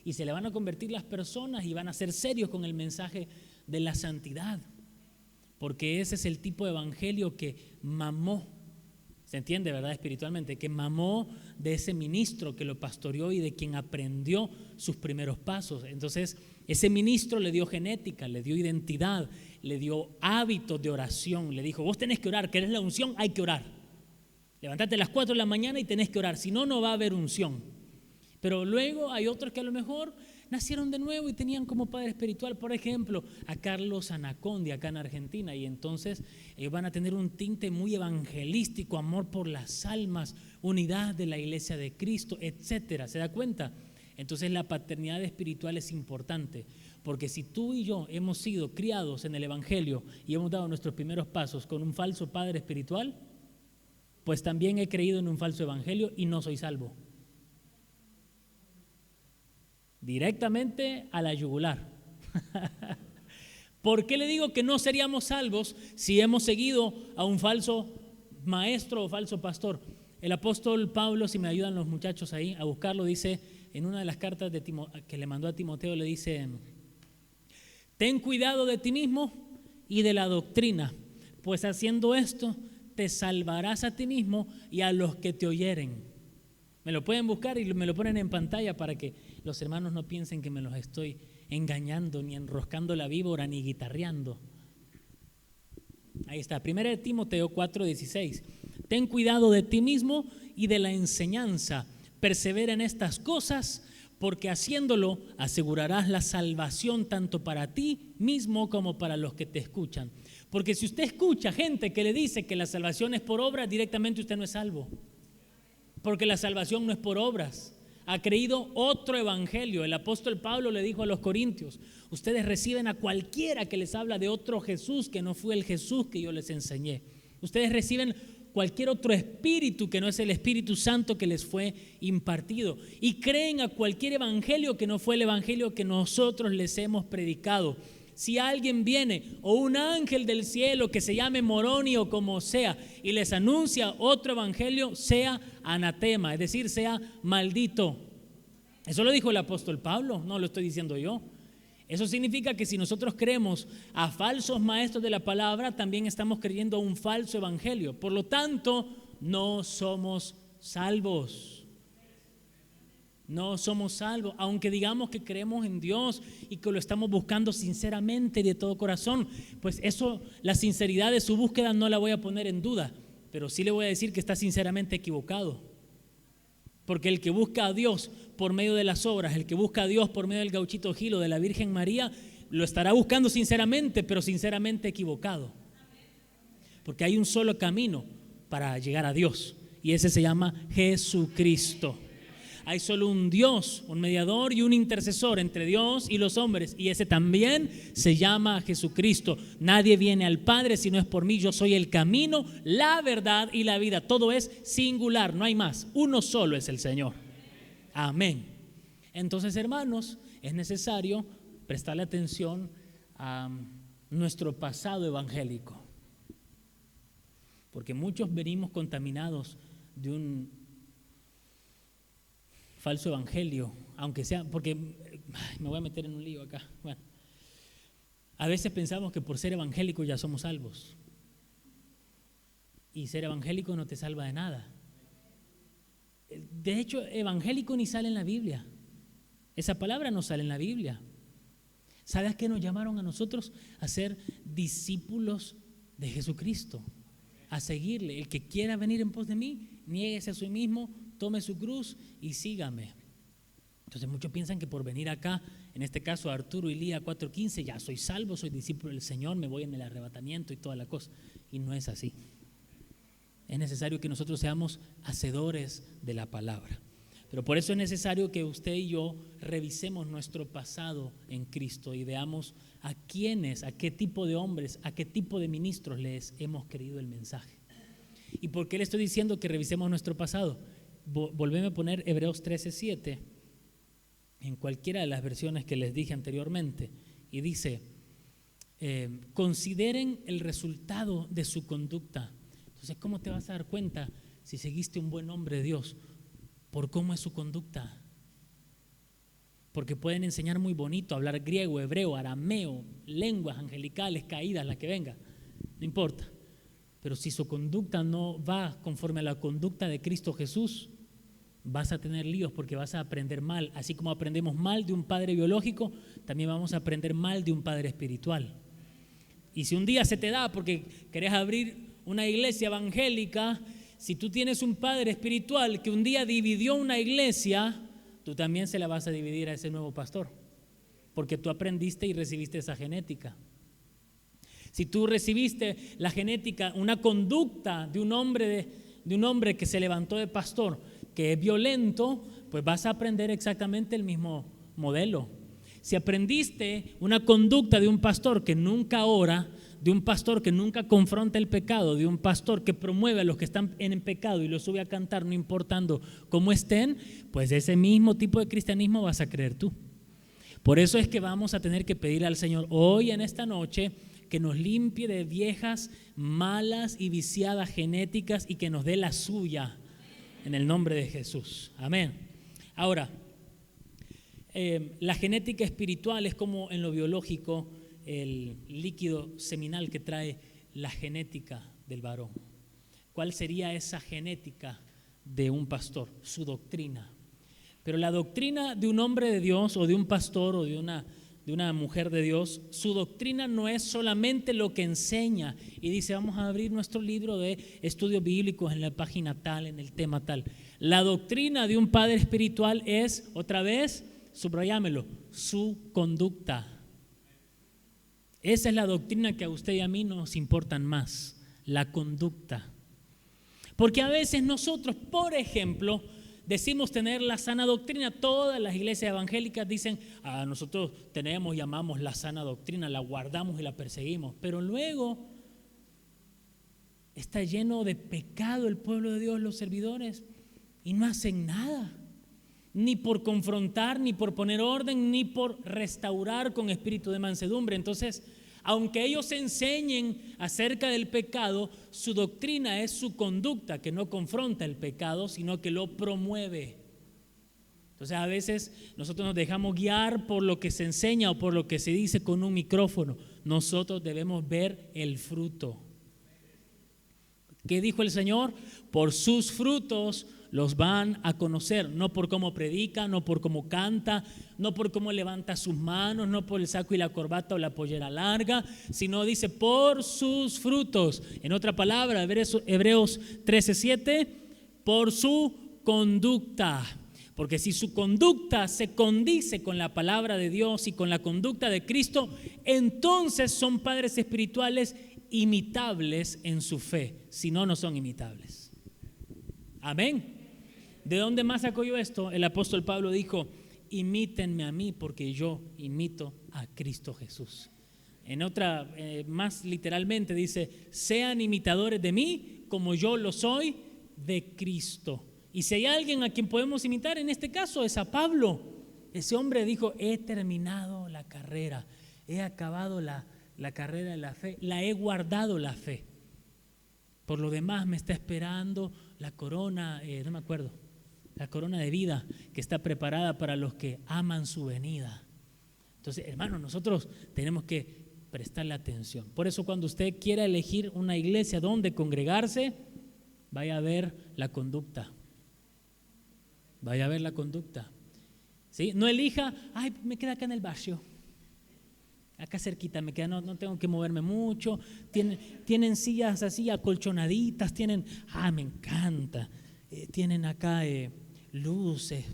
y se le van a convertir las personas y van a ser serios con el mensaje de la santidad. Porque ese es el tipo de evangelio que mamó, se entiende, ¿verdad? Espiritualmente, que mamó de ese ministro que lo pastoreó y de quien aprendió sus primeros pasos. Entonces, ese ministro le dio genética, le dio identidad, le dio hábitos de oración. Le dijo, vos tenés que orar, ¿querés la unción? Hay que orar. Levántate a las 4 de la mañana y tenés que orar, si no, no va a haber unción. Pero luego hay otros que a lo mejor nacieron de nuevo y tenían como padre espiritual, por ejemplo, a Carlos Anacondi acá en Argentina, y entonces ellos van a tener un tinte muy evangelístico, amor por las almas, unidad de la iglesia de Cristo, etcétera. ¿Se da cuenta? Entonces la paternidad espiritual es importante, porque si tú y yo hemos sido criados en el evangelio y hemos dado nuestros primeros pasos con un falso padre espiritual, pues también he creído en un falso evangelio y no soy salvo. Directamente a la yugular. ¿Por qué le digo que no seríamos salvos si hemos seguido a un falso maestro o falso pastor? El apóstol Pablo, si me ayudan los muchachos ahí a buscarlo, dice en una de las cartas que le mandó a Timoteo, le dice: ten cuidado de ti mismo y de la doctrina, pues haciendo esto te salvarás a ti mismo y a los que te oyeren. Me lo pueden buscar y me lo ponen en pantalla para que los hermanos no piensen que me los estoy engañando, ni enroscando la víbora, ni guitarreando. Ahí está, 1 Timoteo 4:16. Ten cuidado de ti mismo y de la enseñanza. Persevera en estas cosas, porque haciéndolo asegurarás la salvación tanto para ti mismo como para los que te escuchan. Porque si usted escucha gente que le dice que la salvación es por obras, directamente usted no es salvo. Porque la salvación no es por obras. Ha creído otro evangelio. El apóstol Pablo le dijo a los corintios: ustedes reciben a cualquiera que les habla de otro Jesús que no fue el Jesús que yo les enseñé. Ustedes reciben cualquier otro espíritu que no es el Espíritu Santo que les fue impartido. Y creen a cualquier evangelio que no fue el evangelio que nosotros les hemos predicado. Si alguien viene o un ángel del cielo que se llame Moroni o como sea y les anuncia otro evangelio, sea anatema, es decir, sea maldito. Eso lo dijo el apóstol Pablo, no lo estoy diciendo yo. Eso significa que si nosotros creemos a falsos maestros de la palabra, también estamos creyendo a un falso evangelio. Por lo tanto, no somos salvos. No somos salvos, aunque digamos que creemos en Dios y que lo estamos buscando sinceramente y de todo corazón. Pues eso, la sinceridad de su búsqueda no la voy a poner en duda, pero sí le voy a decir que está sinceramente equivocado. Porque el que busca a Dios por medio de las obras, el que busca a Dios por medio del gauchito Gil o de la Virgen María, lo estará buscando sinceramente, pero sinceramente equivocado. Porque hay un solo camino para llegar a Dios, y ese se llama Jesucristo. Hay solo un Dios, un mediador y un intercesor entre Dios y los hombres, y ese también se llama Jesucristo. Nadie viene al Padre si no es por mí. Yo soy el camino, la verdad y la vida. Todo es singular, no hay más. Uno solo es el Señor. Amén. Entonces, hermanos, es necesario prestarle atención a nuestro pasado evangélico, porque muchos venimos contaminados de un falso evangelio, aunque sea, porque me voy a meter en un lío acá. Bueno, a veces pensamos que por ser evangélico ya somos salvos, y ser evangélico no te salva de nada. De hecho, evangélico ni sale en la Biblia. Esa palabra no sale en la Biblia. ¿Sabes a qué nos llamaron a nosotros? A ser discípulos de Jesucristo, a seguirle. El que quiera venir en pos de mí, niéguese a sí mismo, tome su cruz y sígame. Entonces muchos piensan que por venir acá, en este caso Arturo y Lía 4:15, ya soy salvo, soy discípulo del Señor, me voy en el arrebatamiento y toda la cosa. Y no es así. Es necesario que nosotros seamos hacedores de la palabra. Pero por eso es necesario que usted y yo revisemos nuestro pasado en Cristo y veamos a quiénes, a qué tipo de hombres, a qué tipo de ministros les hemos creído el mensaje. ¿Y por qué le estoy diciendo que revisemos nuestro pasado? Volveme a poner Hebreos 13:7 en cualquiera de las versiones que les dije anteriormente, y dice: consideren el resultado de su conducta. Entonces, ¿cómo te vas a dar cuenta si seguiste un buen hombre de Dios? Por cómo es su conducta. porque pueden enseñar muy bonito, hablar griego, hebreo, arameo, lenguas angelicales caídas, la que venga, no importa. Pero si su conducta no va conforme a la conducta de Cristo Jesús, vas a tener líos porque vas a aprender mal. Así como aprendemos mal de un padre biológico, también vamos a aprender mal de un padre espiritual. Y si un día se te da porque querés abrir una iglesia evangélica, si tú tienes un padre espiritual que un día dividió una iglesia, tú también se la vas a dividir a ese nuevo pastor, porque tú aprendiste y recibiste esa genética. Si tú recibiste la genética, una conducta de un hombre que se levantó de pastor, que es violento, pues vas a aprender exactamente el mismo modelo. Si aprendiste una conducta de un pastor que nunca ora, de un pastor que nunca confronta el pecado, de un pastor que promueve a los que están en pecado y los sube a cantar no importando cómo estén, pues ese mismo tipo de cristianismo vas a creer tú. Por eso es que vamos a tener que pedir al Señor hoy en esta noche que nos limpie de viejas, malas y viciadas genéticas y que nos dé la suya en el nombre de Jesús. Amén. Ahora, la genética espiritual es como en lo biológico el líquido seminal que trae la genética del varón. ¿Cuál sería esa genética de un pastor? Su doctrina. Pero la doctrina de un hombre de Dios o de un pastor o de una mujer de Dios, su doctrina no es solamente lo que enseña y dice vamos a abrir nuestro libro de estudios bíblicos en la página tal, en el tema tal. La doctrina de un padre espiritual es, otra vez, subrayámelo, su conducta. Esa es la doctrina que a usted y a mí nos importan más, la conducta. Porque a veces nosotros, por ejemplo, decimos tener la sana doctrina. Todas las iglesias evangélicas dicen, nosotros tenemos y amamos la sana doctrina, la guardamos y la perseguimos. Pero luego está lleno de pecado el pueblo de Dios, los servidores, y no hacen nada. Ni por confrontar, ni por poner orden, ni por restaurar con espíritu de mansedumbre. Entonces, aunque ellos enseñen acerca del pecado, su doctrina es su conducta, que no confronta el pecado, sino que lo promueve. Entonces, a veces nosotros nos dejamos guiar por lo que se enseña o por lo que se dice con un micrófono. Nosotros debemos ver el fruto. ¿Qué dijo el Señor? Por sus frutos los van a conocer, no por cómo predica, no por cómo canta, no por cómo levanta sus manos, no por el saco y la corbata o la pollera larga, sino dice por sus frutos. En otra palabra, Hebreos 13:7, por su conducta. Porque si su conducta se condice con la palabra de Dios y con la conducta de Cristo, entonces son padres espirituales imitables en su fe. Si no, no son imitables. Amén. ¿De dónde más sacó yo esto? El apóstol Pablo dijo, imítenme a mí porque yo imito a Cristo Jesús. En otra, más literalmente dice, sean imitadores de mí como yo lo soy de Cristo. Y si hay alguien a quien podemos imitar, en este caso es a Pablo. Ese hombre dijo, he terminado la carrera, he acabado la carrera de la fe, la he guardado la fe. Por lo demás me está esperando la corona, no me acuerdo, la corona de vida que está preparada para los que aman su venida. Entonces, hermanos, nosotros tenemos que prestarle atención. Por eso cuando usted quiera elegir una iglesia donde congregarse, vaya a ver la conducta. Vaya a ver la conducta. ¿Sí? No elija, me queda acá en el barrio. Acá cerquita me queda, no tengo que moverme mucho. Tienen sillas así acolchonaditas, me encanta. Tienen acá luces.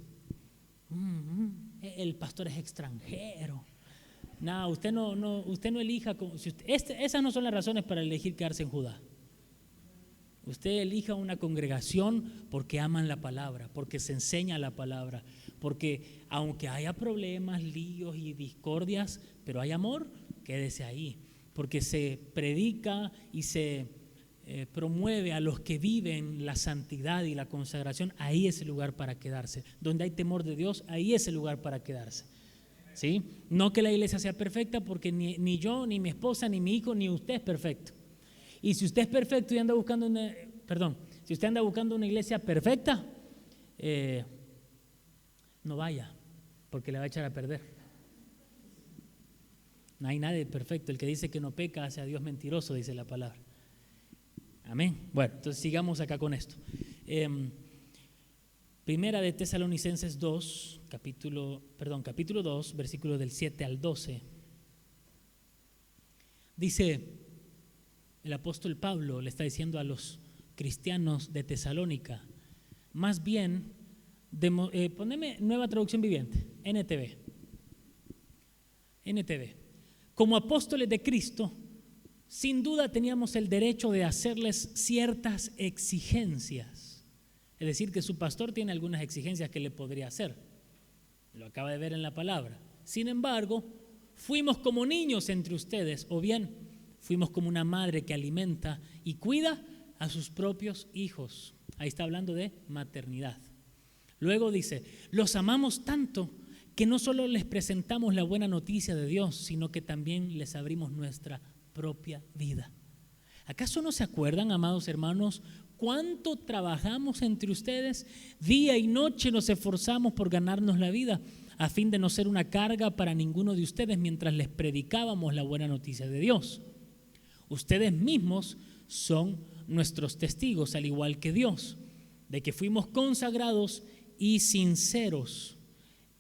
El pastor es extranjero. No, usted no elija. Esas no son las razones para elegir quedarse en Judá. Usted elija una congregación porque aman la palabra, porque se enseña la palabra, porque aunque haya problemas, líos y discordias, pero hay amor, quédese ahí, porque se predica y se promueve a los que viven la santidad y la consagración. Ahí es el lugar para quedarse. Donde hay temor de Dios, ahí es el lugar para quedarse. ¿Sí? No que la iglesia sea perfecta, porque ni yo, ni mi esposa, ni mi hijo, ni usted es perfecto. Y si usted es perfecto y anda buscando si usted anda buscando una iglesia perfecta, no vaya, porque le va a echar a perder. No hay nadie perfecto. El que dice que no peca hace a Dios mentiroso, dice la palabra. Amén. Bueno, entonces sigamos acá con esto. Primera de Tesalonicenses 2, capítulo 2, versículos del 7 al 12. Dice el apóstol Pablo, le está diciendo a los cristianos de Tesalónica, más bien, poneme Nueva Traducción Viviente, NTV. Como apóstoles de Cristo, sin duda teníamos el derecho de hacerles ciertas exigencias. Es decir, que su pastor tiene algunas exigencias que le podría hacer. Lo acaba de ver en la palabra. Sin embargo, fuimos como niños entre ustedes, o bien fuimos como una madre que alimenta y cuida a sus propios hijos. Ahí está hablando de maternidad. Luego dice, los amamos tanto que no solo les presentamos la buena noticia de Dios, sino que también les abrimos nuestra propia vida. ¿Acaso no se acuerdan, amados hermanos, cuánto trabajamos entre ustedes? Día y noche nos esforzamos por ganarnos la vida, a fin de no ser una carga para ninguno de ustedes mientras les predicábamos la buena noticia de Dios. Ustedes mismos son nuestros testigos, al igual que Dios, de que fuimos consagrados y sinceros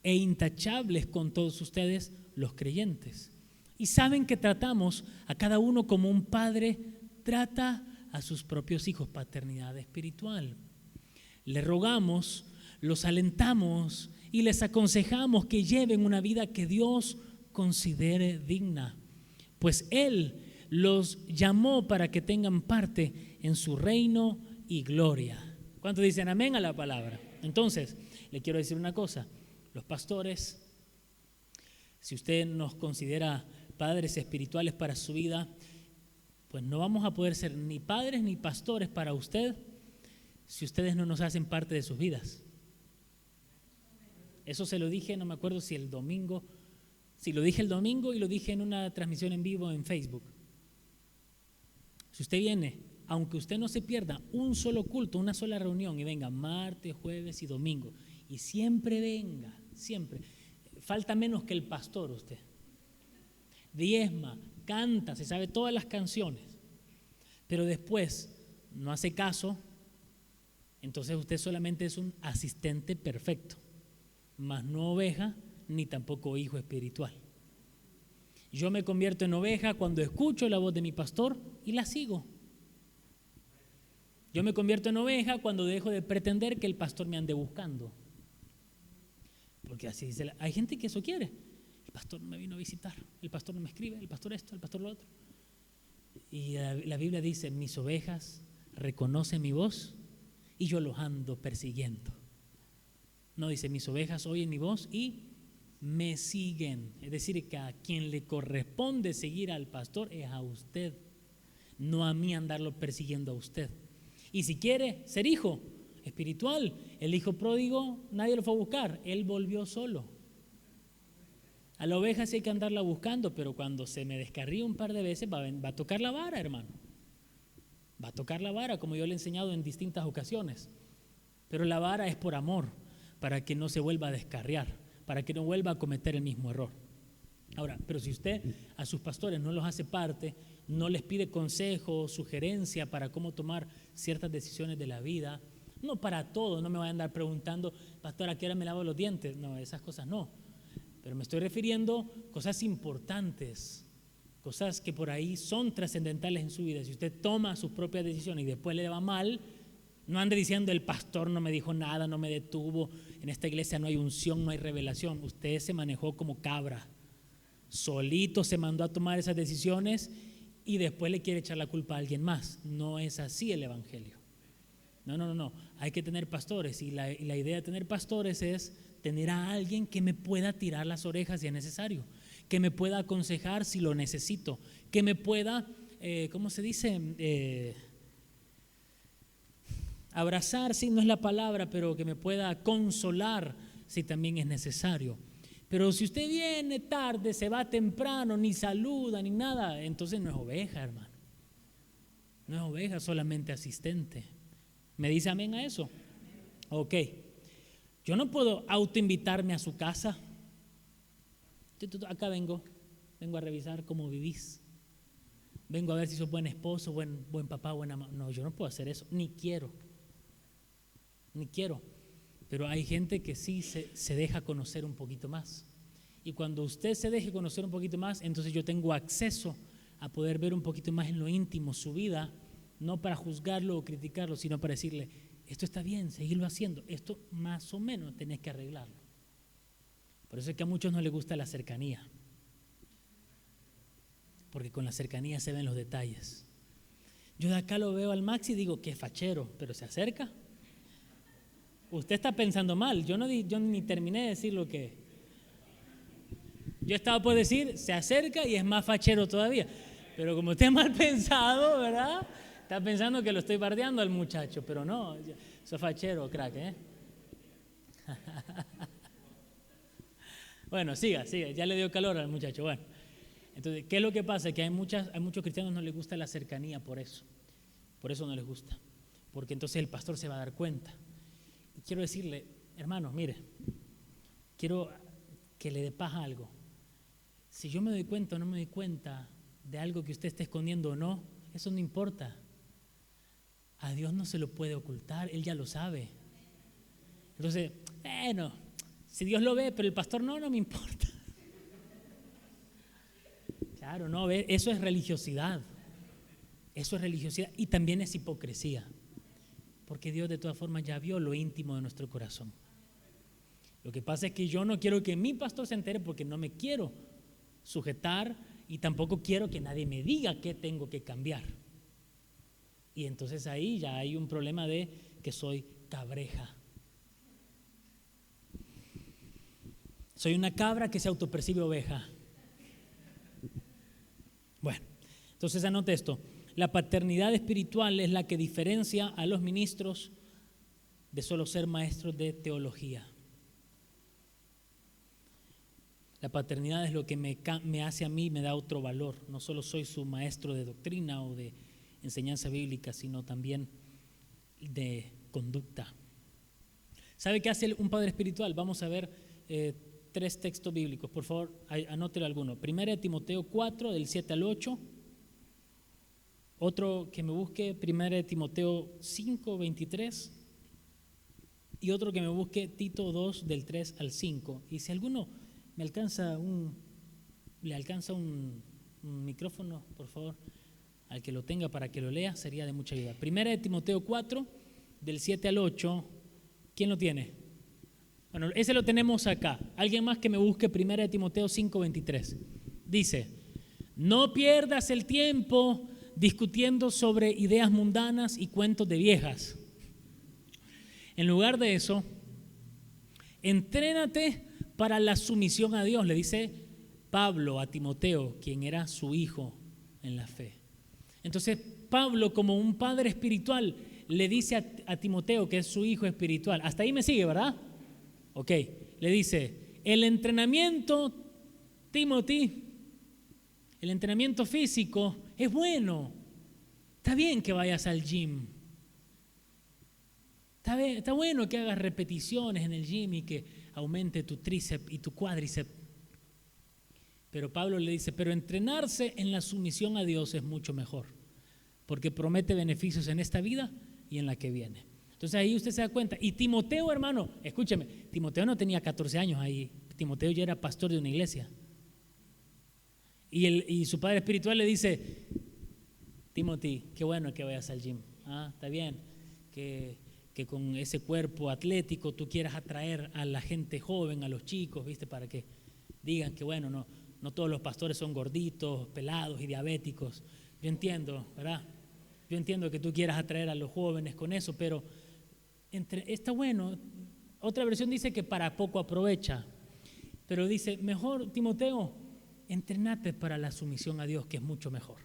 e intachables con todos ustedes, los creyentes. Y saben que tratamos a cada uno como un padre trata a sus propios hijos, paternidad espiritual. Les rogamos, los alentamos y les aconsejamos que lleven una vida que Dios considere digna, pues Él los llamó para que tengan parte en su reino y gloria. ¿Cuántos dicen amén a la palabra? Entonces, le quiero decir una cosa, los pastores, si usted nos considera padres espirituales para su vida, pues no vamos a poder ser ni padres ni pastores para usted si ustedes no nos hacen parte de sus vidas. Eso se lo dije, no me acuerdo si el domingo, si lo dije el domingo y lo dije en una transmisión en vivo en Facebook. Si usted viene, aunque usted no se pierda un solo culto, una sola reunión y venga martes, jueves y domingo, y siempre venga, siempre, falta menos que el pastor usted. Diezma, canta, se sabe todas las canciones, pero después no hace caso, entonces usted solamente es un asistente perfecto, mas no oveja ni tampoco hijo espiritual. Yo me convierto en oveja cuando escucho la voz de mi pastor y la sigo. Yo me convierto en oveja cuando dejo de pretender que el pastor me ande buscando. Porque así dice, hay gente que eso quiere. El pastor no me vino a visitar, el pastor no me escribe, el pastor esto, el pastor lo otro. Y la Biblia dice, mis ovejas reconocen mi voz y yo los ando persiguiendo. No, dice, mis ovejas oyen mi voz y me siguen. Es decir, que a quien le corresponde seguir al pastor es a usted, no a mí andarlo persiguiendo a usted. Y si quiere ser hijo espiritual, el hijo pródigo nadie lo fue a buscar, él volvió solo. A la oveja sí hay que andarla buscando, pero cuando se me descarría un par de veces va a tocar la vara, hermano. Va a tocar la vara, como yo le he enseñado en distintas ocasiones. Pero la vara es por amor, para que no se vuelva a descarriar, para que no vuelva a cometer el mismo error. Ahora, pero si usted a sus pastores no los hace parte, no les pide consejo, sugerencia para cómo tomar ciertas decisiones de la vida, no para todo, no me vayan a andar preguntando, pastor, ¿a qué hora me lavo los dientes? No, esas cosas no. Pero me estoy refiriendo a cosas importantes, cosas que por ahí son trascendentales en su vida. Si usted toma sus propias decisiones y después le va mal, no ande diciendo el pastor no me dijo nada, no me detuvo, en esta iglesia no hay unción, no hay revelación. Usted se manejó como cabra, solito se mandó a tomar esas decisiones y después le quiere echar la culpa a alguien más. No es así el evangelio. No, hay que tener pastores y la idea de tener pastores es tener a alguien que me pueda tirar las orejas si es necesario, que me pueda aconsejar si lo necesito, que me pueda, ¿cómo se dice? Abrazar, sí, no es la palabra, pero que me pueda consolar si también es necesario. Pero si usted viene tarde, se va temprano, ni saluda, ni nada, entonces no es oveja, hermano. No es oveja, solamente asistente. ¿Me dice amén a eso? Ok. Yo no puedo autoinvitarme a su casa. Acá vengo a revisar cómo vivís. Vengo a ver si sos buen esposo, buen papá, buena mamá. No, yo no puedo hacer eso, ni quiero. Pero hay gente que sí se deja conocer un poquito más. Y cuando usted se deje conocer un poquito más, entonces yo tengo acceso a poder ver un poquito más en lo íntimo su vida, no para juzgarlo o criticarlo, sino para decirle, esto está bien, seguirlo haciendo, esto más o menos tenés que arreglarlo. Por eso es que a muchos no les gusta la cercanía, porque con la cercanía se ven los detalles. Yo de acá lo veo al Maxi y digo, qué fachero, pero se acerca. Usted está pensando mal, yo ni terminé de decir lo que... Yo estaba por decir, se acerca y es más fachero todavía. Pero como usted es mal pensado, ¿verdad? Está pensando que lo estoy bardeando al muchacho, pero no, sos fachero, crack, ¿eh? Bueno, siga, ya le dio calor al muchacho. Bueno, entonces, ¿qué es lo que pasa? Que hay muchos cristianos no les gusta la cercanía por eso no les gusta, porque entonces el pastor se va a dar cuenta. Y quiero decirle, hermanos, mire, quiero que le dé paz a algo. Si yo me doy cuenta o no me doy cuenta de algo que usted está escondiendo o no, eso no importa. A Dios no se lo puede ocultar, Él ya lo sabe. Entonces, bueno, si Dios lo ve, pero el pastor no me importa. Claro, no, eso es religiosidad. Eso es religiosidad y también es hipocresía. Porque Dios de todas formas ya vio lo íntimo de nuestro corazón. Lo que pasa es que yo no quiero que mi pastor se entere porque no me quiero sujetar y tampoco quiero que nadie me diga qué tengo que cambiar. Y entonces ahí ya hay un problema de que soy cabreja. Soy una cabra que se autopercibe oveja. Bueno, entonces anote esto. La paternidad espiritual es la que diferencia a los ministros de solo ser maestros de teología. La paternidad es lo que me hace a mí, me da otro valor. No solo soy su maestro de doctrina o de enseñanza bíblica, sino también de conducta. ¿Sabe qué hace un padre espiritual? Vamos a ver 3 textos bíblicos. Por favor, anótelo alguno. 1 Timoteo 4, del 7 al 8. Otro que me busque, 1 Timoteo 5, 23. Y otro que me busque, Tito 2, del 3 al 5. Y si alguno le alcanza un micrófono, por favor, al que lo tenga para que lo lea, sería de mucha ayuda. 1 Timoteo 4, del 7 al 8. ¿Quién lo tiene? Bueno, ese lo tenemos acá. Alguien más que me busque 1 Timoteo 5, 23. Dice, no pierdas el tiempo discutiendo sobre ideas mundanas y cuentos de viejas. En lugar de eso, entrénate para la sumisión a Dios, le dice Pablo a Timoteo, quien era su hijo en la fe. Entonces Pablo, como un padre espiritual, le dice a Timoteo que es su hijo espiritual. Hasta ahí me sigue, ¿verdad? Ok, le dice, el entrenamiento, Timothy, el entrenamiento físico es bueno. Está bien que vayas al gym. Está bueno que hagas repeticiones en el gym y que aumente tu tríceps y tu cuádriceps. Pero Pablo le dice, pero entrenarse en la sumisión a Dios es mucho mejor, porque promete beneficios en esta vida y en la que viene. Entonces ahí usted se da cuenta. Y Timoteo, hermano, escúcheme, Timoteo no tenía 14 años ahí. Timoteo ya era pastor de una iglesia. Y su padre espiritual le dice, Timothy, qué bueno que vayas al gym. Está bien que con ese cuerpo atlético tú quieras atraer a la gente joven, a los chicos, ¿viste? Para que digan que bueno, no todos los pastores son gorditos, pelados y diabéticos. Yo entiendo, ¿verdad? Yo entiendo que tú quieras atraer a los jóvenes con eso, pero está bueno. Otra versión dice que para poco aprovecha, pero dice, mejor, Timoteo, entrenate para la sumisión a Dios, que es mucho mejor.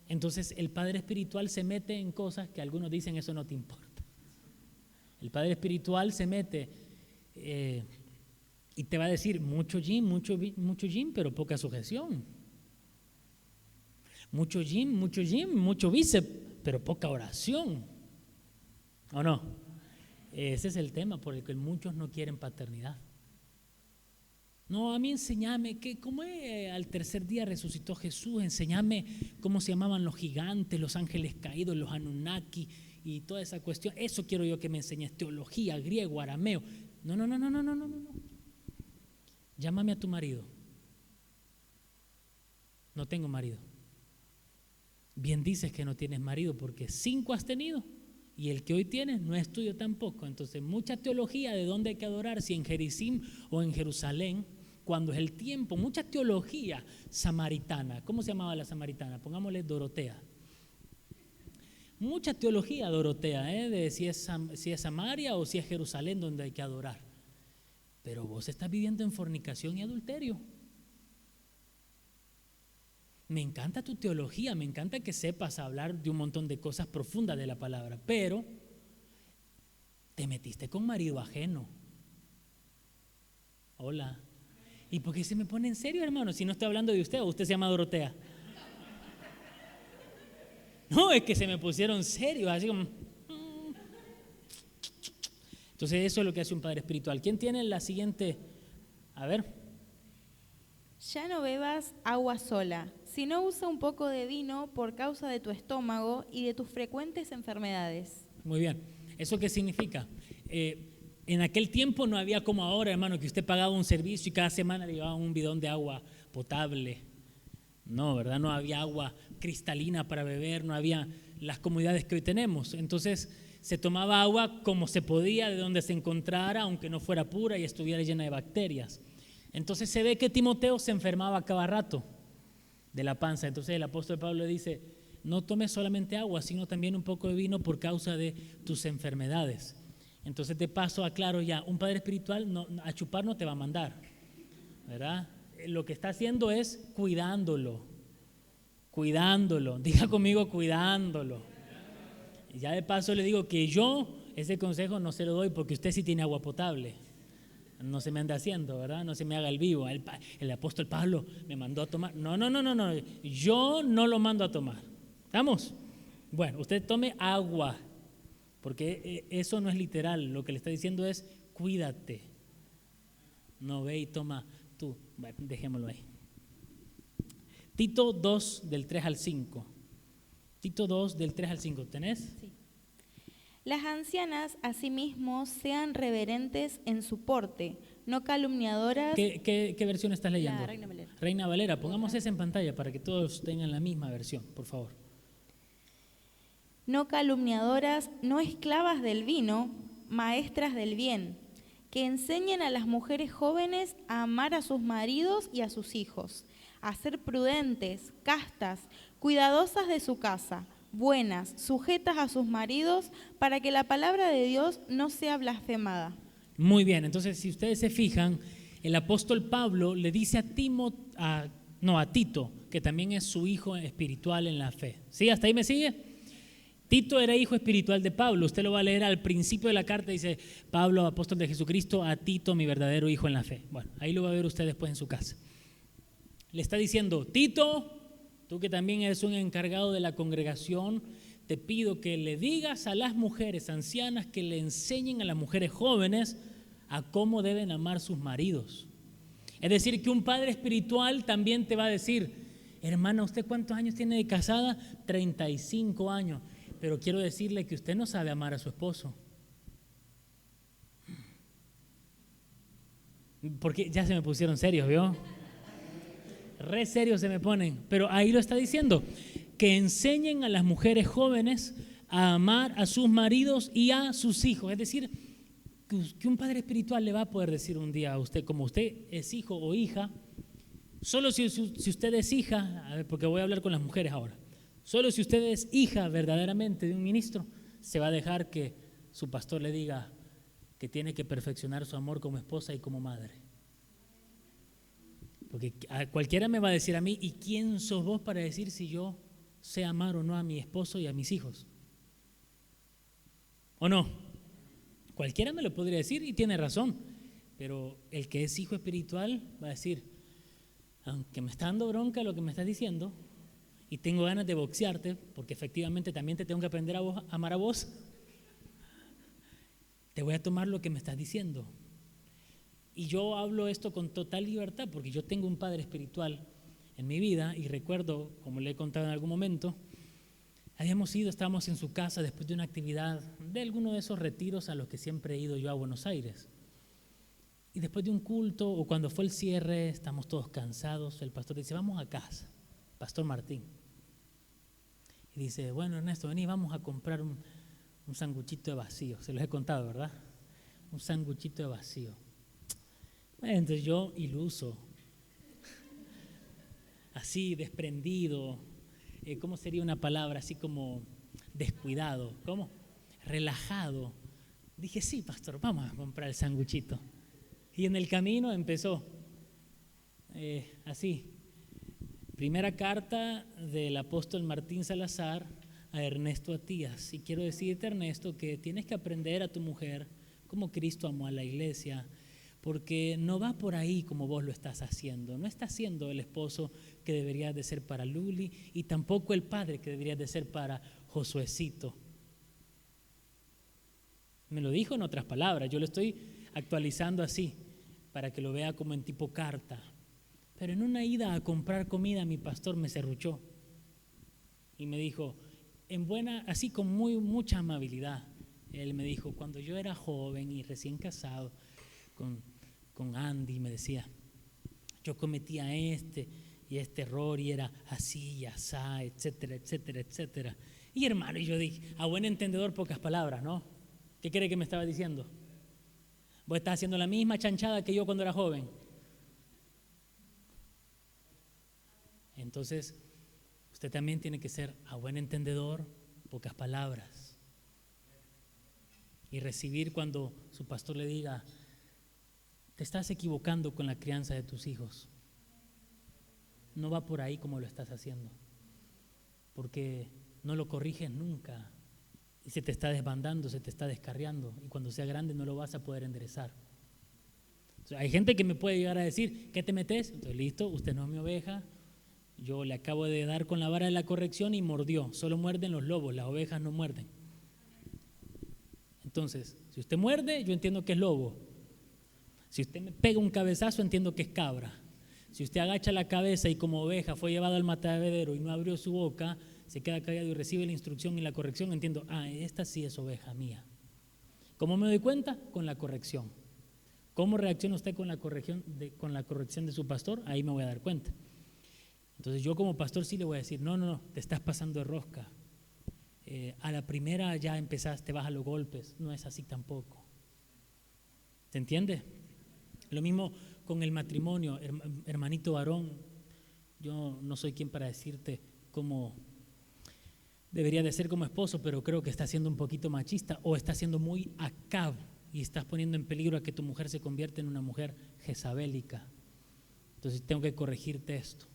Entonces el padre espiritual se mete en cosas que algunos dicen eso no te importa. El padre espiritual se mete y te va a decir mucho gym, pero poca sujeción. Mucho gym, mucho bíceps, pero poca oración. ¿O no? Ese es el tema por el que muchos no quieren paternidad. No, a mí enséñame cómo al tercer día resucitó Jesús, enséñame cómo se llamaban los gigantes, los ángeles caídos, los Anunnaki y toda esa cuestión. Eso quiero yo que me enseñes, teología, griego, arameo. No, no, no, no, no, no, no, no. Llámame a tu marido. No tengo marido. Bien dices que no tienes marido porque 5 has tenido y el que hoy tienes no es tuyo tampoco. Entonces mucha teología de dónde hay que adorar, si en Gerizim o en Jerusalén, cuando es el tiempo, mucha teología samaritana. ¿Cómo se llamaba la samaritana? Pongámosle Dorotea. Mucha teología Dorotea, de si es Samaria o si es Jerusalén donde hay que adorar. Pero vos estás viviendo en fornicación y adulterio. Me encanta tu teología, me encanta que sepas hablar de un montón de cosas profundas de la palabra, pero te metiste con marido ajeno. Hola. ¿Y por qué se me pone en serio, hermano? Si no estoy hablando de usted, o usted se llama Dorotea. No, es que se me pusieron serios, así como... Entonces eso es lo que hace un padre espiritual. ¿Quién tiene la siguiente? A ver. Ya no bebas agua sola, sino usa un poco de vino por causa de tu estómago y de tus frecuentes enfermedades. Muy bien. ¿Eso qué significa? En aquel tiempo no había como ahora, hermano, que usted pagaba un servicio y cada semana le llevaban un bidón de agua potable. No, ¿verdad? No había agua cristalina para beber, no había las comodidades que hoy tenemos. Entonces se tomaba agua como se podía, de donde se encontrara, aunque no fuera pura y estuviera llena de bacterias. Entonces se ve que Timoteo se enfermaba cada rato de la panza. Entonces el apóstol Pablo dice, no tomes solamente agua, sino también un poco de vino por causa de tus enfermedades. Entonces de paso aclaro ya, un padre espiritual a chupar no te va a mandar, ¿verdad? Lo que está haciendo es cuidándolo, diga conmigo cuidándolo. Y ya de paso le digo que yo ese consejo no se lo doy porque usted sí tiene agua potable. No se me anda haciendo, ¿verdad? No se me haga el vivo. El apóstol Pablo me mandó a tomar. No. Yo no lo mando a tomar. ¿Estamos? Bueno, usted tome agua, porque eso no es literal. Lo que le está diciendo es cuídate. No ve y toma tú. Bueno, dejémoslo ahí. Tito 2 del 3 al 5. Tito 2 del 3 al 5. ¿Tenés? Sí. Las ancianas, asimismo, sean reverentes en su porte, no calumniadoras. ¿Qué versión estás leyendo? La Reina Valera. Reina Valera, pongamos esa en pantalla para que todos tengan la misma versión, por favor. No calumniadoras, no esclavas del vino, maestras del bien, que enseñen a las mujeres jóvenes a amar a sus maridos y a sus hijos, a ser prudentes, castas, cuidadosas de su casa, buenas, sujetas a sus maridos, para que la palabra de Dios no sea blasfemada. Muy bien, entonces si ustedes se fijan, el apóstol Pablo le dice a Tito, que también es su hijo espiritual en la fe. ¿Sí? ¿Hasta ahí me sigue? Tito era hijo espiritual de Pablo. Usted lo va a leer al principio de la carta, dice Pablo, apóstol de Jesucristo, a Tito, mi verdadero hijo en la fe. Bueno, ahí lo va a ver usted después en su casa. Le está diciendo, Tito, tú que también eres un encargado de la congregación, te pido que le digas a las mujeres ancianas que le enseñen a las mujeres jóvenes a cómo deben amar sus maridos. Es decir, que un padre espiritual también te va a decir, hermana, ¿usted cuántos años tiene de casada? 35 años. Pero quiero decirle que usted no sabe amar a su esposo. Porque ya se me pusieron serios, ¿vio? Re serios se me ponen. Pero ahí lo está diciendo. Que enseñen a las mujeres jóvenes a amar a sus maridos y a sus hijos. Es decir, que un padre espiritual le va a poder decir un día a usted, como usted es hijo o hija, solo si usted es hija, a ver, porque voy a hablar con las mujeres ahora, solo si usted es hija verdaderamente de un ministro, se va a dejar que su pastor le diga que tiene que perfeccionar su amor como esposa y como madre. Porque cualquiera me va a decir a mí, ¿y quién sos vos para decir si yo sé amar o no a mi esposo y a mis hijos? ¿O no? Cualquiera me lo podría decir y tiene razón, pero el que es hijo espiritual va a decir, aunque me está dando bronca lo que me estás diciendo y tengo ganas de boxearte, porque efectivamente también te tengo que aprender a amar a vos, te voy a tomar lo que me estás diciendo. Y yo hablo esto con total libertad porque yo tengo un padre espiritual en mi vida y recuerdo, como le he contado en algún momento, estábamos en su casa después de una actividad de alguno de esos retiros a los que siempre he ido yo a Buenos Aires. Y después de un culto o cuando fue el cierre, estamos todos cansados, el pastor dice, vamos a casa, Pastor Martín. Y dice, bueno, Ernesto, vení, vamos a comprar un sanguchito de vacío. Se los he contado, ¿verdad? Un sanguchito de vacío. Bueno, entonces yo, iluso, así, desprendido, ¿cómo sería una palabra? Así como descuidado, ¿cómo? Relajado. Dije, sí, pastor, vamos a comprar el sanguchito. Y en el camino empezó, así, primera carta del apóstol Martín Salazar a Ernesto Atías. Y quiero decirte, Ernesto, que tienes que aprender a tu mujer como Cristo amó a la iglesia, porque no va por ahí como vos lo estás haciendo. No estás siendo el esposo que deberías de ser para Luli y tampoco el padre que deberías de ser para Josuecito. Me lo dijo en otras palabras, yo lo estoy actualizando así para que lo vea como en tipo carta. Pero en una ida a comprar comida mi pastor me serruchó y me dijo, así con mucha amabilidad, él me dijo, cuando yo era joven y recién casado con Andy, me decía, yo cometía este error y era así y asá, etcétera, etcétera, etcétera. Y hermano, yo dije, a buen entendedor pocas palabras, ¿no? ¿Qué cree que me estaba diciendo? Vos estás haciendo la misma chanchada que yo cuando era joven. Entonces, usted también tiene que ser a buen entendedor, pocas palabras. Y recibir cuando su pastor le diga, te estás equivocando con la crianza de tus hijos. No va por ahí como lo estás haciendo. Porque no lo corriges nunca. Y se te está desbandando, se te está descarriando. Y cuando sea grande no lo vas a poder enderezar. O sea, hay gente que me puede llegar a decir, ¿qué te metes? Entonces, listo, usted no es mi oveja. Yo le acabo de dar con la vara de la corrección y mordió. Solo muerden los lobos, las ovejas no muerden. Entonces, si usted muerde, yo entiendo que es lobo. Si usted me pega un cabezazo, entiendo que es cabra. Si usted agacha la cabeza y como oveja fue llevado al matadero y no abrió su boca, se queda callado y recibe la instrucción y la corrección, entiendo, esta sí es oveja mía. ¿Cómo me doy cuenta? Con la corrección. ¿Cómo reacciona usted con la corrección de su pastor? Ahí me voy a dar cuenta. Entonces yo como pastor sí le voy a decir, no, te estás pasando de rosca. A la primera ya empezaste, vas a los golpes, no es así tampoco. ¿Se entiende? Lo mismo con el matrimonio, hermanito varón, yo no soy quien para decirte cómo debería de ser como esposo, pero creo que está siendo un poquito machista o está siendo muy acab y estás poniendo en peligro a que tu mujer se convierta en una mujer jezabélica. Entonces tengo que corregirte esto.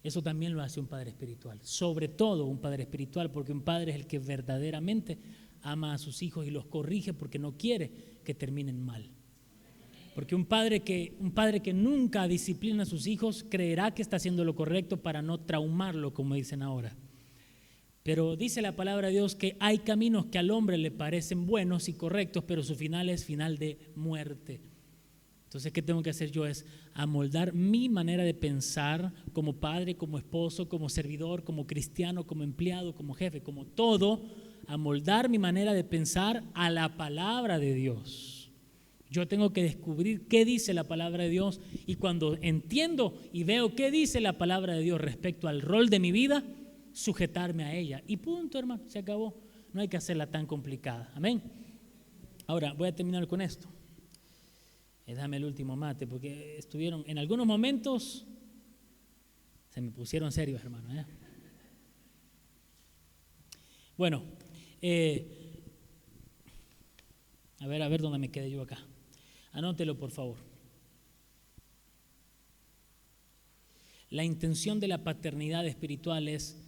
Eso también lo hace un padre espiritual, sobre todo un padre espiritual, porque un padre es el que verdaderamente ama a sus hijos y los corrige porque no quiere que terminen mal. Porque un padre que nunca disciplina a sus hijos creerá que está haciendo lo correcto para no traumarlo, como dicen ahora. Pero dice la palabra de Dios que hay caminos que al hombre le parecen buenos y correctos, pero su final es final de muerte. Entonces, ¿qué tengo que hacer yo? Es amoldar mi manera de pensar como padre, como esposo, como servidor, como cristiano, como empleado, como jefe, como todo, amoldar mi manera de pensar a la palabra de Dios. Yo tengo que descubrir qué dice la palabra de Dios y cuando entiendo y veo qué dice la palabra de Dios respecto al rol de mi vida, sujetarme a ella. Y punto, hermano, se acabó. No hay que hacerla tan complicada. Amén. Ahora, voy a terminar con esto. Dame el último mate, porque estuvieron, en algunos momentos, se me pusieron serios, hermano. Bueno, a ver dónde me quedé yo acá. Anótelo, por favor. La intención de la paternidad espiritual es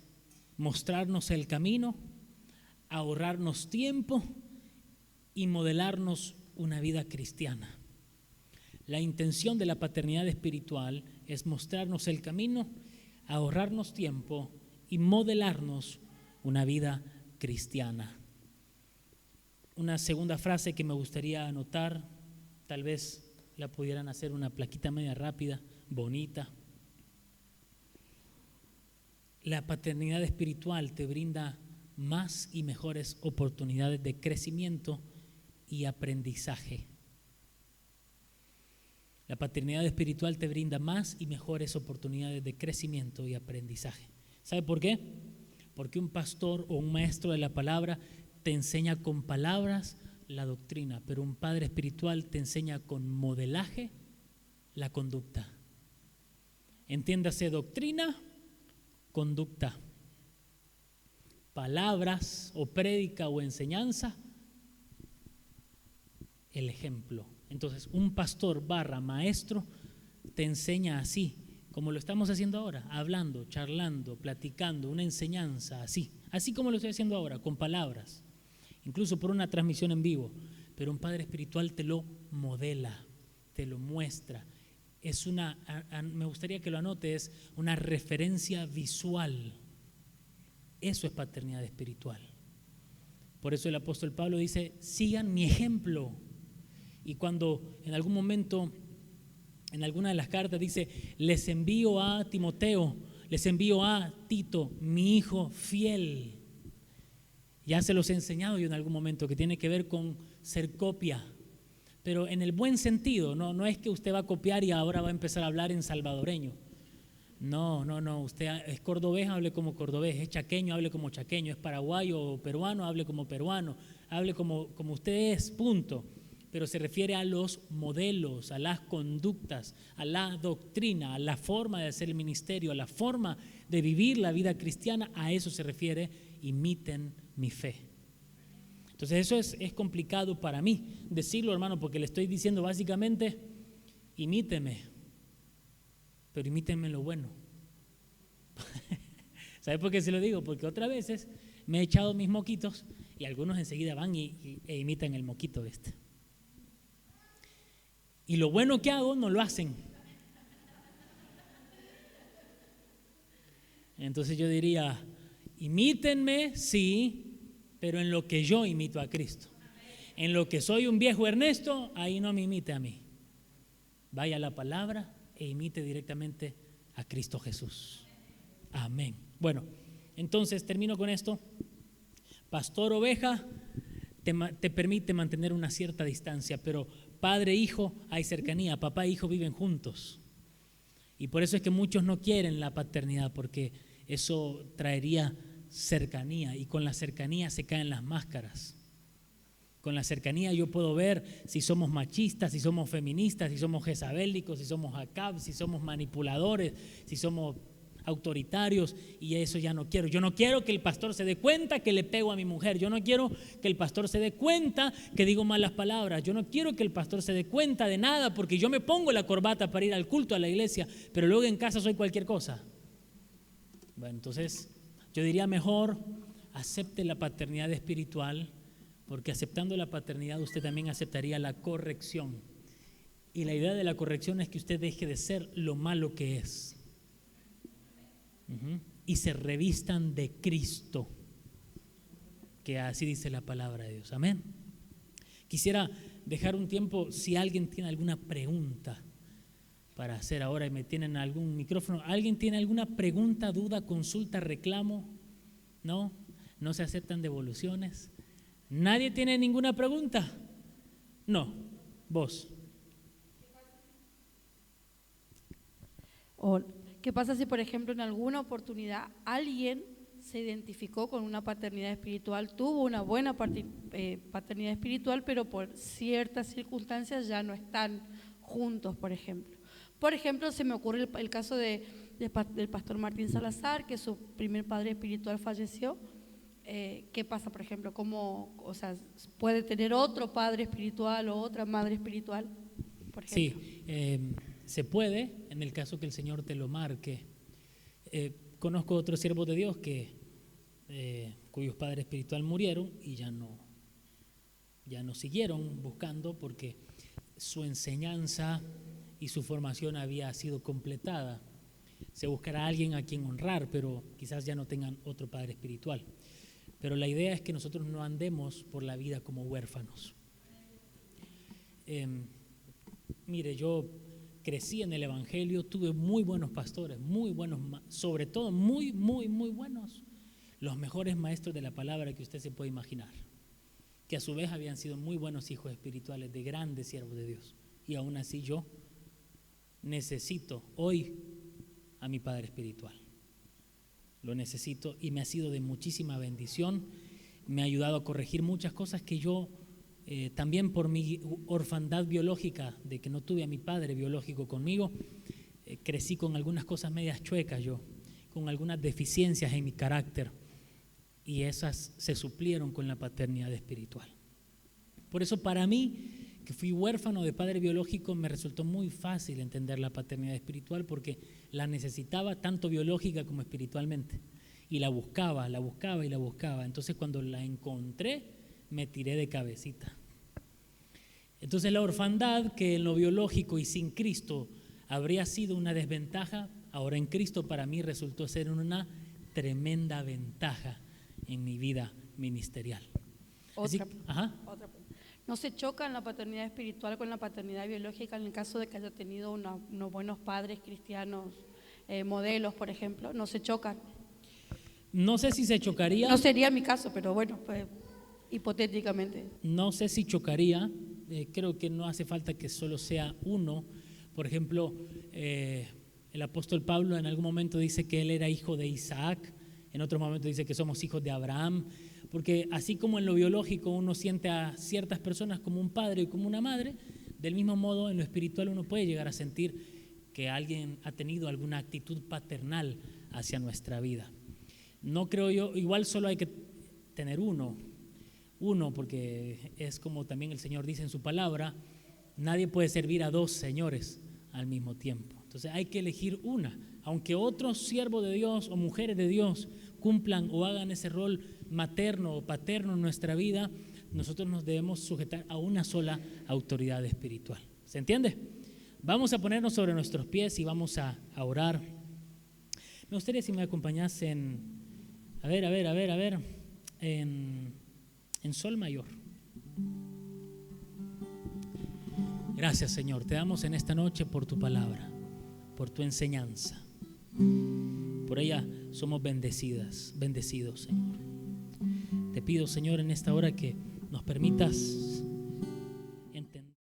mostrarnos el camino, ahorrarnos tiempo y modelarnos una vida cristiana. La intención de la paternidad espiritual es mostrarnos el camino, ahorrarnos tiempo y modelarnos una vida cristiana. Una segunda frase que me gustaría anotar, tal vez la pudieran hacer una plaquita media rápida, bonita. La paternidad espiritual te brinda más y mejores oportunidades de crecimiento y aprendizaje. La paternidad espiritual te brinda más y mejores oportunidades de crecimiento y aprendizaje. ¿Sabe por qué? Porque un pastor o un maestro de la palabra te enseña con palabras la doctrina, pero un padre espiritual te enseña con modelaje la conducta. Entiéndase doctrina, conducta. Palabras o prédica o enseñanza, el ejemplo. Entonces, un pastor / maestro te enseña así, como lo estamos haciendo ahora, hablando, charlando, platicando, una enseñanza así como lo estoy haciendo ahora, con palabras, incluso por una transmisión en vivo. Pero un padre espiritual te lo modela, te lo muestra. Me gustaría que lo anote, es una referencia visual. Eso es paternidad espiritual. Por eso el apóstol Pablo dice, sigan mi ejemplo. Y cuando en algún momento, en alguna de las cartas dice, les envío a Timoteo, les envío a Tito, mi hijo fiel. Ya se los he enseñado yo en algún momento, que tiene que ver con ser copia. Pero en el buen sentido, no es que usted va a copiar y ahora va a empezar a hablar en salvadoreño. No, usted es cordobés, hable como cordobés, es chaqueño, hable como chaqueño, es paraguayo o peruano, hable como peruano, hable como usted es, punto. Pero se refiere a los modelos, a las conductas, a la doctrina, a la forma de hacer el ministerio, a la forma de vivir la vida cristiana, a eso se refiere, imiten mi fe. Entonces eso es complicado para mí decirlo, hermano, porque le estoy diciendo básicamente, imíteme, pero imítenme lo bueno. ¿Sabe por qué se lo digo? Porque otras veces me he echado mis moquitos y algunos enseguida van e imitan el moquito este. Y lo bueno que hago no lo hacen. Entonces yo diría, imítenme, sí, pero en lo que yo imito a Cristo. En lo que soy un viejo Ernesto, ahí no me imite a mí. Vaya a la palabra e imite directamente a Cristo Jesús. Amén. Bueno, entonces termino con esto. Pastor oveja te permite mantener una cierta distancia, pero padre e hijo hay cercanía, papá e hijo viven juntos. Y por eso es que muchos no quieren la paternidad, porque eso traería cercanía, y con la cercanía se caen las máscaras. Con la cercanía yo puedo ver si somos machistas, si somos feministas, si somos jezabélicos, si somos Acab, si somos manipuladores, si somos autoritarios, y eso ya no quiero. Yo no quiero que el pastor se dé cuenta que le pego a mi mujer. Yo no quiero que el pastor se dé cuenta que digo malas palabras. Yo no quiero que el pastor se dé cuenta de nada, porque yo me pongo la corbata para ir al culto, a la iglesia, pero luego en casa soy cualquier cosa. Bueno, entonces yo diría mejor acepte la paternidad espiritual, porque aceptando la paternidad usted también aceptaría la corrección. Y la idea de la corrección es que usted deje de ser lo malo que es. Y se revistan de Cristo, que así dice la palabra de Dios. Amén. Quisiera dejar un tiempo, si alguien tiene alguna pregunta para hacer ahora y me tienen algún micrófono. ¿Alguien tiene alguna pregunta, duda, consulta, reclamo? No se aceptan devoluciones. ¿Nadie tiene ninguna pregunta? No, vos. ¿Qué pasa si, por ejemplo, en alguna oportunidad alguien se identificó con una paternidad espiritual, tuvo una buena paternidad espiritual, pero por ciertas circunstancias ya no están juntos, por ejemplo? Por ejemplo, se me ocurre el caso del pastor Martín Salazar, que su primer padre espiritual falleció. ¿Qué pasa, por ejemplo? ¿Puede tener otro padre espiritual o otra madre espiritual, por ejemplo? Sí, se puede, en el caso que el Señor te lo marque. Conozco otros siervos de Dios cuyos padres espirituales murieron y ya no siguieron buscando, porque su enseñanza y su formación había sido completada. Se buscará a alguien a quien honrar, pero quizás ya no tengan otro padre espiritual. Pero la idea es que nosotros no andemos por la vida como huérfanos. Mire, yo crecí en el Evangelio, tuve muy buenos pastores, muy buenos, sobre todo muy buenos, los mejores maestros de la palabra que usted se puede imaginar, que a su vez habían sido muy buenos hijos espirituales, de grandes siervos de Dios. Y aún así yo necesito hoy a mi padre espiritual. Lo necesito y me ha sido de muchísima bendición. Me ha ayudado a corregir muchas cosas que yo también por mi orfandad biológica, de que no tuve a mi padre biológico conmigo, crecí con algunas cosas medias chuecas yo, con algunas deficiencias en mi carácter, y esas se suplieron con la paternidad espiritual. Por eso para mí, que fui huérfano de padre biológico, me resultó muy fácil entender la paternidad espiritual, porque la necesitaba tanto biológica como espiritualmente, y la buscaba. Entonces cuando la encontré, me tiré de cabecita. Entonces la orfandad, que en lo biológico y sin Cristo habría sido una desventaja, ahora en Cristo para mí resultó ser una tremenda ventaja en mi vida ministerial. Otra. ¿No se choca en la paternidad espiritual con la paternidad biológica en el caso de que haya tenido unos buenos padres cristianos, modelos, por ejemplo? ¿No se chocan? No sé si se chocaría. No sería mi caso, pero bueno, pues hipotéticamente. No sé si chocaría, creo que no hace falta que solo sea uno. Por ejemplo, el apóstol Pablo en algún momento dice que él era hijo de Isaac, en otro momento dice que somos hijos de Abraham, porque así como en lo biológico uno siente a ciertas personas como un padre y como una madre, del mismo modo en lo espiritual uno puede llegar a sentir que alguien ha tenido alguna actitud paternal hacia nuestra vida. No creo yo, igual solo hay que tener uno, porque es como también el Señor dice en su palabra, nadie puede servir a dos señores al mismo tiempo. Entonces hay que elegir una, aunque otros siervos de Dios o mujeres de Dios cumplan o hagan ese rol materno o paterno en nuestra vida, nosotros nos debemos sujetar a una sola autoridad espiritual. ¿Se entiende? Vamos a ponernos sobre nuestros pies y vamos a orar. Me gustaría si me acompañasen, en sol mayor. Gracias, Señor, te damos en esta noche por tu palabra, por tu enseñanza. Por ella somos bendecidos, Señor. Te pido, Señor, en esta hora que nos permitas entender.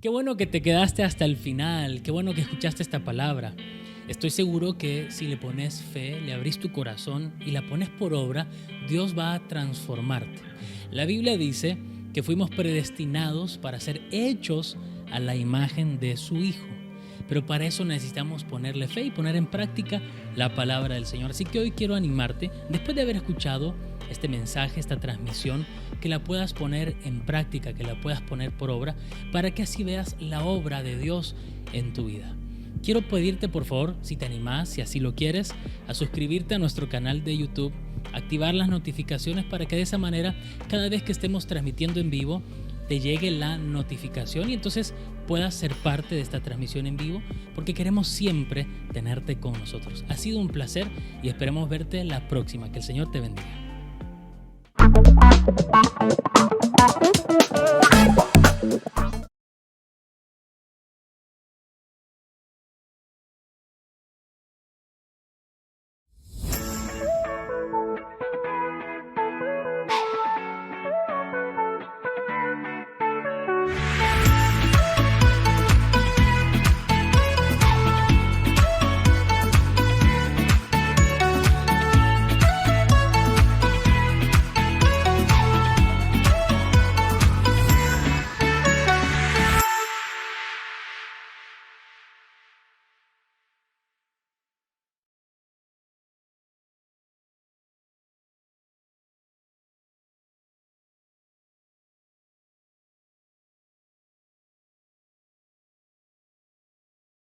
Qué bueno que te quedaste hasta el final, qué bueno que escuchaste esta palabra. Estoy seguro que si le pones fe, le abrís tu corazón y la pones por obra, Dios va a transformarte. La Biblia dice que fuimos predestinados para ser hechos a la imagen de su Hijo. Pero para eso necesitamos ponerle fe y poner en práctica la palabra del Señor. Así que hoy quiero animarte, después de haber escuchado este mensaje, esta transmisión, que la puedas poner en práctica, que la puedas poner por obra, para que así veas la obra de Dios en tu vida. Quiero pedirte, por favor, si te animás, si así lo quieres, a suscribirte a nuestro canal de YouTube, activar las notificaciones para que de esa manera, cada vez que estemos transmitiendo en vivo, te llegue la notificación y entonces puedas ser parte de esta transmisión en vivo, porque queremos siempre tenerte con nosotros. Ha sido un placer y esperemos verte la próxima. Que el Señor te bendiga.